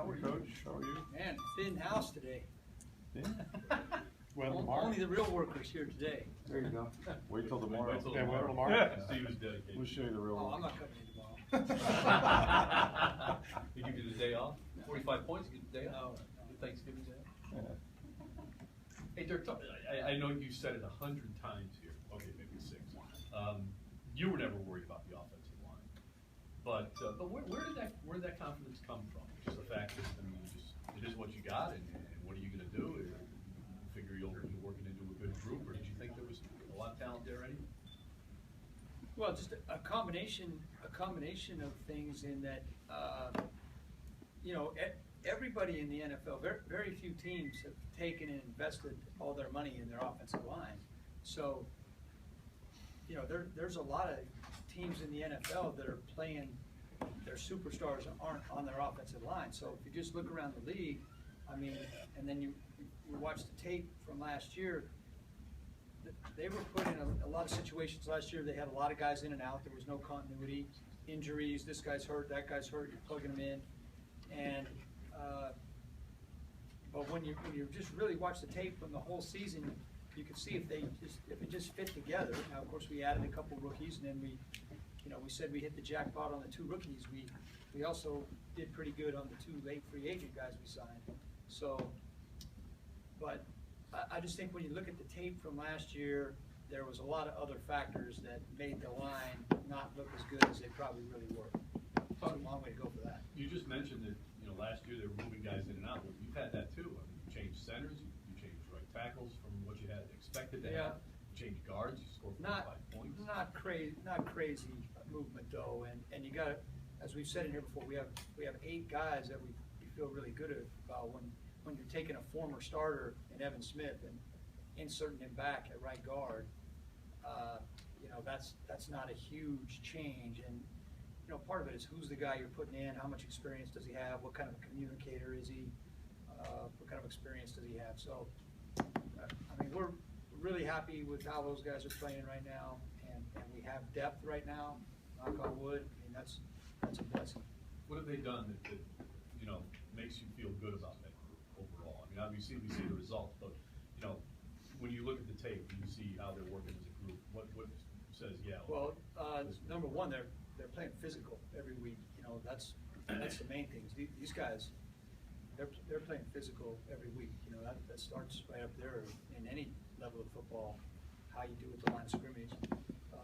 How are you? Coach, how are you? Man, thin house today. Yeah. Well, tomorrow. Only the real workers here today. There you go. Wait till tomorrow. Wait till Yeah, wait till tomorrow. tomorrow. Steve is dedicated. We'll show you the real Oh, one. I'm not coming in tomorrow. They give you the day off? 45 points, you get the day off? No, Your Thanksgiving day off? Yeah. Hey, Dirk, I know you said it 100 times here. Okay, maybe 6. You were never worried about the offensive line. But where did that confidence come from? Just the fact that, I mean, it is what you got, and what are you going to do? You figure you'll be working into a good group, or did you think there was a lot of talent there already? Well, just a combination of things in that, you know, everybody in the NFL, very few teams have taken and invested all their money in their offensive line. So, you know, there's a lot of teams in the NFL that are playing, their superstars aren't on their offensive line. So if you just look around the league, I mean, and then you watch the tape from last year, they were put in a lot of situations last year. They had a lot of guys in and out. There was no continuity, injuries. This guy's hurt, that guy's hurt. You're plugging them in, and but when you just really watch the tape from the whole season, you can see if it just fit together. Now, of course, we added a couple rookies, and then we said we hit the jackpot on the 2 rookies. We also did pretty good on the 2 late free agent guys we signed. So, but I just think when you look at the tape from last year, there was a lot of other factors that made the line not look as good as they probably really were. So a long way to go for that. You just mentioned that, you know, last year they were moving guys in and out. Well, you've had that too. I mean, you changed centers, you changed right tackles from what you had expected to have. You changed guards, you scored 45 points. Not crazy movement though, and you got to, as we've said in here before, we have 8 guys that we feel really good about when you're taking a former starter in Evan Smith and inserting him back at right guard. You know, that's not a huge change, and you know, part of it is who's the guy you're putting in, how much experience does he have, what kind of a communicator is he, what kind of experience does he have. So, I mean, we're really happy with how those guys are playing right now, and we have depth right now, knock on wood. I mean, that's a blessing. What have they done that you know, makes you feel good about that group overall? I mean, obviously we see the results, but you know, when you look at the tape and you see how they're working as a group, what says, yeah? Well, number one, they're playing physical every week. You know, that's the main thing. These guys, they're playing physical every week. You know, that starts right up there in any level of football, how you do with the line of scrimmage.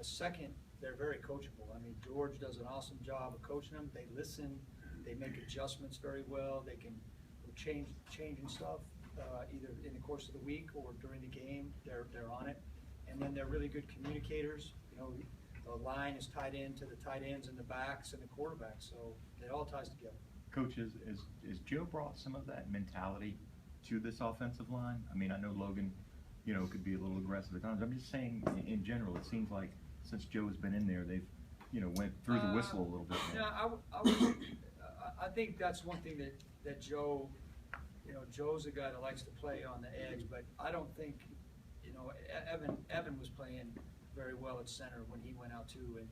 Second, they're very coachable. I mean, George does an awesome job of coaching them. They listen, they make adjustments very well. They can changing stuff either in the course of the week or during the game. They're on it, and then they're really good communicators. You know, the line is tied into the tight ends and the backs and the quarterbacks, so it all ties together. Coach, has Joe brought some of that mentality to this offensive line? I mean, I know Logan, you know, could be a little aggressive at times. I'm just saying, in general, it seems like since Joe's been in there, they've, you know, went through the whistle a little bit more. Yeah, I think that's one thing that Joe, you know, Joe's a guy that likes to play on the edge, but I don't think, you know, Evan was playing very well at center when he went out too, and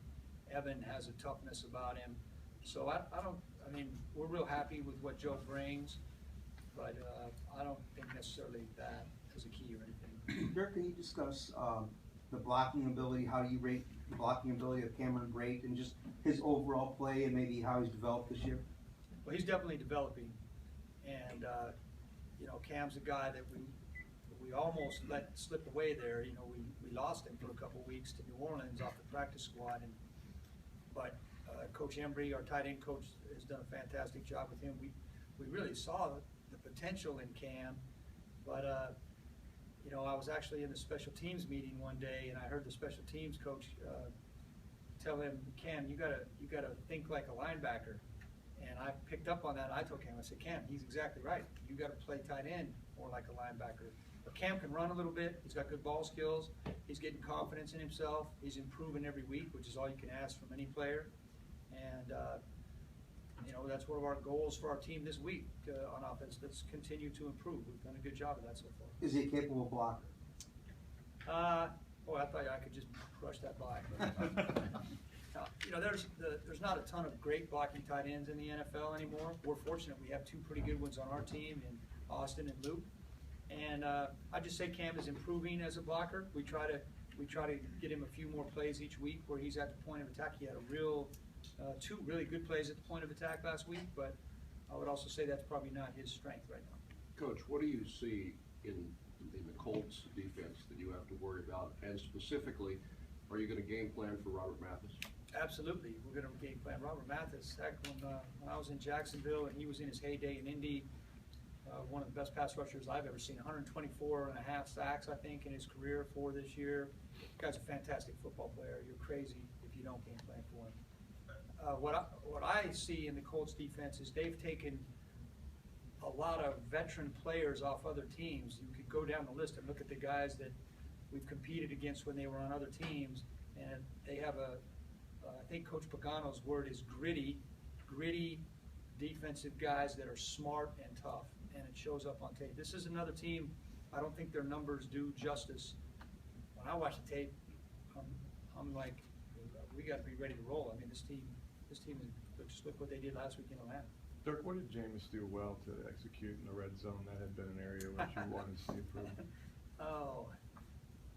Evan has a toughness about him. So I mean, we're real happy with what Joe brings, but I don't think necessarily that is a key or anything. Dirk, can you discuss the blocking ability, how you rate the blocking ability of Cameron Brate and just his overall play and maybe how he's developed this year? Well, he's definitely developing, and you know, Cam's a guy that we almost let slip away there. You know, we lost him for a couple of weeks to New Orleans off the practice squad, but Coach Embry, our tight end coach, has done a fantastic job with him. We really saw the potential in Cam, but you know, I was actually in the special teams meeting one day, and I heard the special teams coach tell him, Cam, you gotta think like a linebacker. And I picked up on that. I told Cam, I said, Cam, he's exactly right. You got to play tight end more like a linebacker. But Cam can run a little bit. He's got good ball skills. He's getting confidence in himself. He's improving every week, which is all you can ask from any player. And you know, that's one of our goals for our team this week on offense. Let's continue to improve. We've done a good job of that so far. Is he a capable blocker? Boy, I thought I could just brush that by. You know, there's not a ton of great blocking tight ends in the NFL anymore. We're fortunate we have two pretty good ones on our team in Austin and Luke. And I just say Cam is improving as a blocker. We try to get him a few more plays each week where he's at the point of attack. He had two really good plays at the point of attack last week, but I would also say that's probably not his strength right now. Coach, what do you see in the Colts defense that you have to worry about? And specifically, are you going to game plan for Robert Mathis? Absolutely, we're going to game plan Robert Mathis. Heck, when I was in Jacksonville and he was in his heyday in Indy, one of the best pass rushers I've ever seen, 124 and a half sacks, I think, in his career, 4 this year. The guy's a fantastic football player. You're crazy if you don't game plan for him. What I see in the Colts defense is they've taken a lot of veteran players off other teams. You could go down the list and look at the guys that we've competed against when they were on other teams, and they have I think Coach Pagano's word is gritty defensive guys that are smart and tough, and it shows up on tape. This is another team, I don't think their numbers do justice. When I watch the tape, I'm like, we got to be ready to roll. I mean, this team just look what they did last week in Atlanta. Dirk, what did Jameis do well to execute in the red zone? That had been an area which you wanted to see improvement. Oh.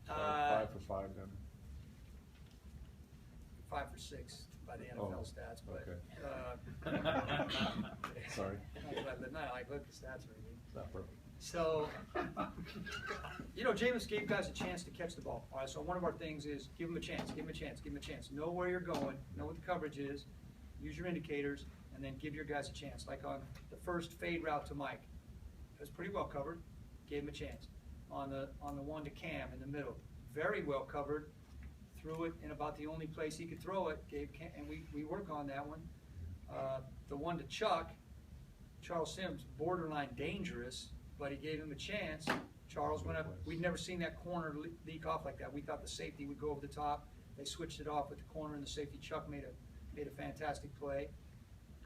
5 for 5 then. 5 for 6 by the NFL stats, but okay. Sorry. I like look at the stats already. It's not perfect. So, you know, Jameis gave guys a chance to catch the ball. All right, so one of our things is give them a chance, give them a chance, give them a chance. Know where you're going, know what the coverage is, use your indicators, and then give your guys a chance. Like on the first fade route to Mike, it was pretty well covered, gave him a chance. On the one to Cam in the middle, very well covered, threw it in about the only place he could throw it, gave Cam, and we work on that one. The one to Chuck, Charles Sims, borderline dangerous, but he gave him a chance. Charles went up. We'd never seen that corner leak off like that. We thought the safety would go over the top. They switched it off with the corner, and the safety Chuck made a fantastic play.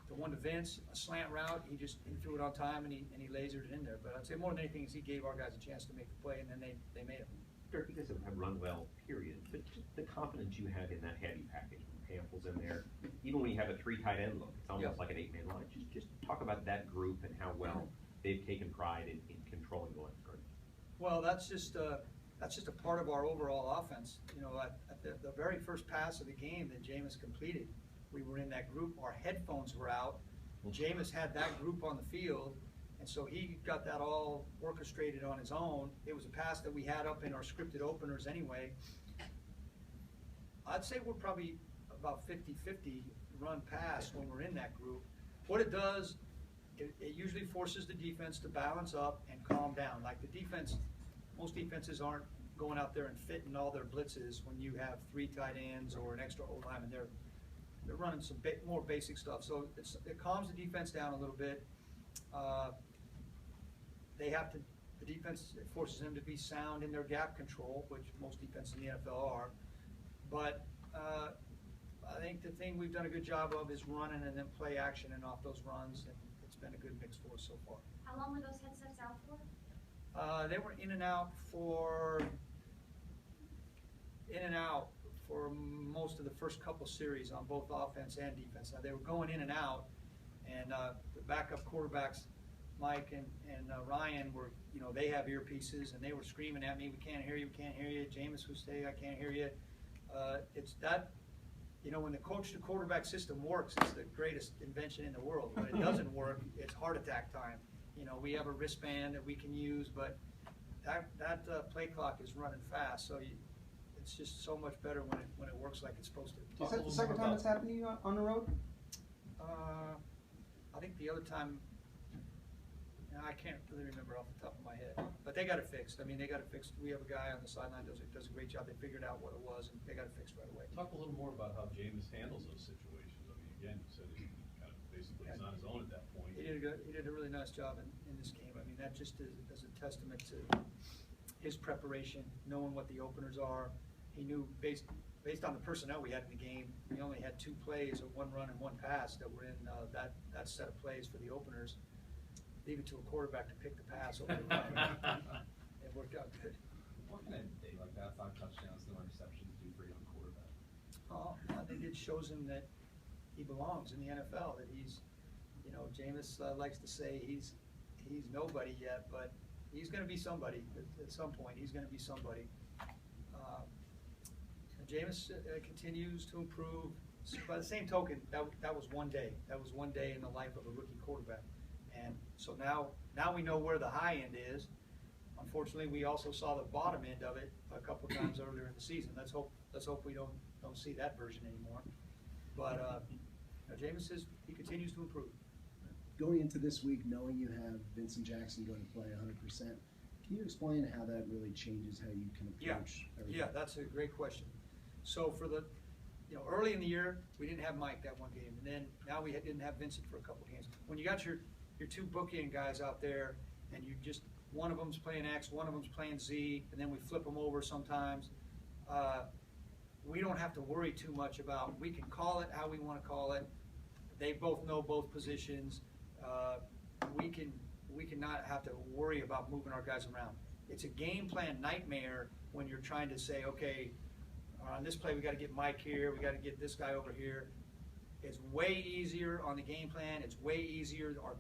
The one to Vince, a slant route, he threw it on time and he lasered it in there. But I'd say more than anything is he gave our guys a chance to make the play, and then they made it. Dirk, you guys have run well, period. But just the confidence you have in that heavy package, Campbell's in there. Even when you have a 3 tight end look, it's almost like an 8-man line. Just talk about that group and how well they've taken pride in controlling the left guard. Well, that's just a part of our overall offense. You know, at the very first pass of the game that Jameis completed, we were in that group. Our headphones were out. Jameis had that group on the field, and so he got that all orchestrated on his own. It was a pass that we had up in our scripted openers anyway. I'd say we're probably about 50-50 run pass when we're in that group. What it does, it usually forces the defense to balance up and calm down. Like the defense, most defenses aren't going out there and fitting all their blitzes when you have 3 tight ends or an extra O-lineman. They're running some more basic stuff. So it calms the defense down a little bit. The defense, it forces them to be sound in their gap control, which most defenses in the NFL are. But I think the thing we've done a good job of is running and then play action and off those runs, and it's been a good mix for us so far. How long were those headsets out for? They were in and out for most of the first couple series on both offense and defense. Now they were going in and out, and the backup quarterbacks, Mike and Ryan, were, you know, they have earpieces and they were screaming at me, "We can't hear you, we can't hear you." Jameis would say, "I can't hear you." It's that, you know, when the coach to quarterback system works, it's the greatest invention in the world. When it doesn't work, it's heart attack time. You know, we have a wristband that we can use, but that play clock is running fast, so it's just so much better when it works like it's supposed to. Is that the second time it's happened to you on the road? I think the other time, I can't really remember off the top of my head, but they got it fixed. I mean, they got it fixed. We have a guy on the sideline does a great job. They figured out what it was, and they got it fixed right away. Talk a little more about how Jameis handles those situations. I mean, again, you said he kind of basically is on his own at that point. He did a really nice job in this game. I mean, that just is a testament to his preparation, knowing what the openers are. He knew based on the personnel we had in the game, we only had 2 plays, or 1 run and 1 pass that were in that set of plays for the openers. Leave it to a quarterback to pick the pass over the run. It worked out good. What can a day like that, 5 touchdowns, no interceptions, do for a young quarterback? I think it shows him that he belongs in the NFL, that he's, you know, Jameis likes to say he's nobody yet, but he's gonna be somebody at some point. He's gonna be somebody. Jameis continues to improve. By the same token, that was one day. That was one day in the life of a rookie quarterback. And so now we know where the high end is. Unfortunately, we also saw the bottom end of it a couple of times earlier in the season. Let's hope we don't see that version anymore. But Jameis he continues to improve. Going into this week, knowing you have Vincent Jackson going to play 100%, can you explain how that really changes how you can approach everything? Yeah, that's a great question. So for the, early in the year, we didn't have Mike that one game, and then now we didn't have Vincent for a couple of games. When you got your two bookend guys out there, and you just, one of them's playing X, one of them's playing Z, and then we flip them over sometimes, we don't have to worry too much about, we can call it how we want to call it. They both know both positions. We can not have to worry about moving our guys around. It's a game plan nightmare when you're trying to say, okay, on this play we got to get Mike here, we got to get this guy over here. It's way easier on the game plan. It's way easier. Our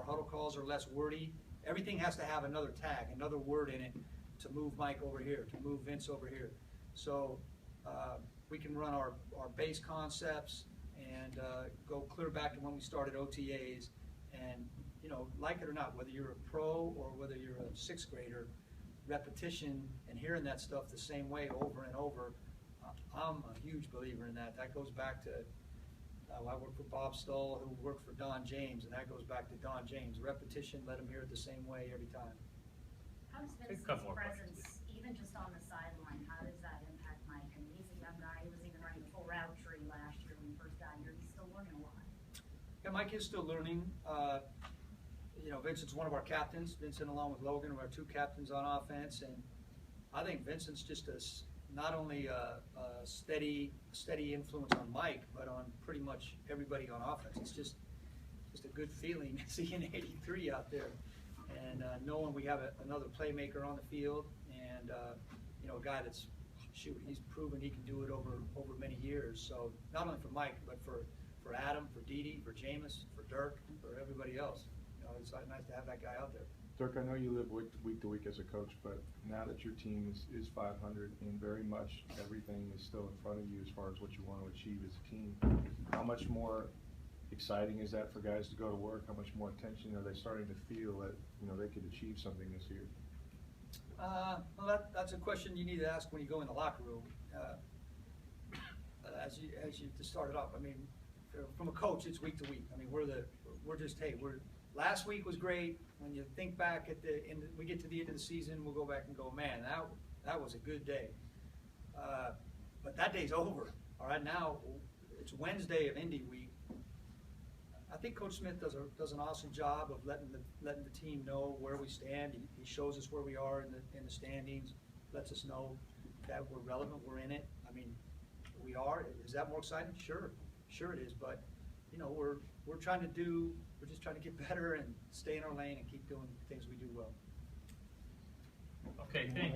huddle calls are less wordy. Everything has to have another tag, another word in it to move Mike over here, to move Vince over here. So we can run our base concepts and go clear back to when we started OTAs. And, like it or not, whether you're a pro or whether you're a sixth grader, repetition and hearing that stuff the same way over and over, I'm a huge believer in that. That goes back to, I worked for Bob Stoll, who worked for Don James, and that goes back to Don James. Repetition, let him hear it the same way every time. How does Take a Vincent's couple more presence, questions. even just on the sideline, how does that impact Mike? I mean, he's a young guy. He was even running the full route tree last year when he first got here. He's still learning a lot. Yeah, Mike is still learning. Vincent's one of our captains. Vincent, along with Logan, are our two captains on offense, and I think Vincent's just not only a steady influence on Mike, but on pretty much everybody on offense. It's just a good feeling seeing 83 out there, and knowing we have another playmaker on the field, and a guy that's he's proven he can do it over many years. So not only for Mike, but for Adam, for Dede, for Jameis, for Dirk, for everybody else. It's nice to have that guy out there. Dirk, I know you live week to week as a coach, but now that your team is 500 and very much everything is still in front of you as far as what you want to achieve as a team, how much more exciting is that for guys to go to work? How much more attention are they starting to feel that they could achieve something this year? Well, that's a question you need to ask when you go in the locker room. As you just started off, I mean, from a coach, it's week to week. I mean, last week was great. When you think back at the end, we get to the end of the season, we'll go back and go, man, that was a good day. But that day's over. All right, now it's Wednesday of Indy week. I think Coach Smith does an awesome job of letting the team know where we stand. He shows us where we are in the standings, lets us know that we're relevant, we're in it. I mean, we are. Is that more exciting? Sure it is. But we're just trying to get better and stay in our lane and keep doing things we do well. Okay, thank you.